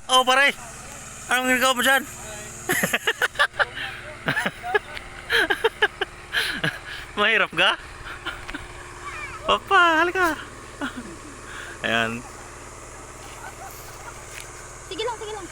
Oh, pare. Anong ginagawa mo dyan? Mahirap ka? Papa, halika. Ayan. Sige lang, sige lang.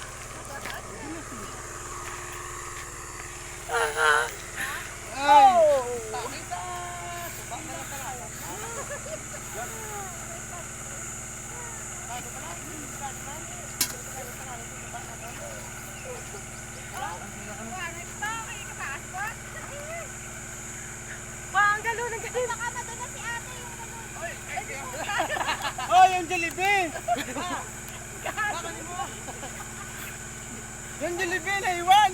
Ang galon, ang galon. Baka madala si ate yung galon. Oh, yung Jollibee! Yung Jollibee na iwan!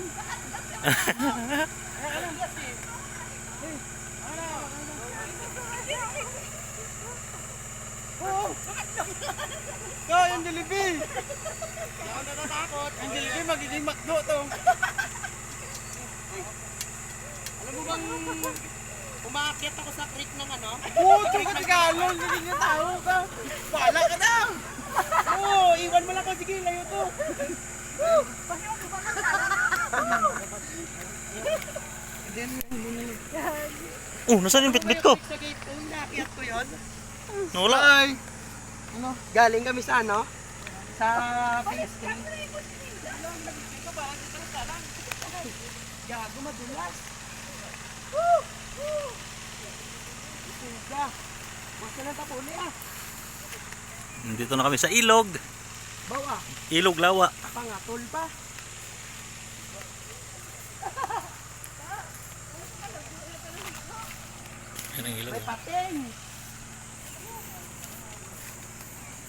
Oh, yung Jollibee! Ako natatakot. Yung Jollibee magiging McDo to. Alam mo bang umaakyat ako sa creek ng ano? Puto ka sa galon, hindi niya tao ka. Wala ka na. Oo, iwan mo lang ko. Sige, layo to. Oh, nasaan yung bitbit ko? Sa gate ko, naakyat ko yun. Nawala. Ay! Ano? Galing kami sa ano? Sa phase 3. Gago, madulas. Isuga. Basta lang tapuli ah. Dito na kami sa ilog. Bawa. Ilog lawa. Pangatol pa. Yan ang ilog. May pating.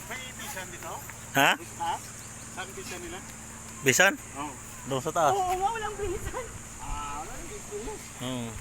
May ibisan dito? Ha? Ha? Saan ibisan nila? Bisan? Oo. Doon sa taas. Oo nga, walang bilisan. Ah, wala nang business. Oh.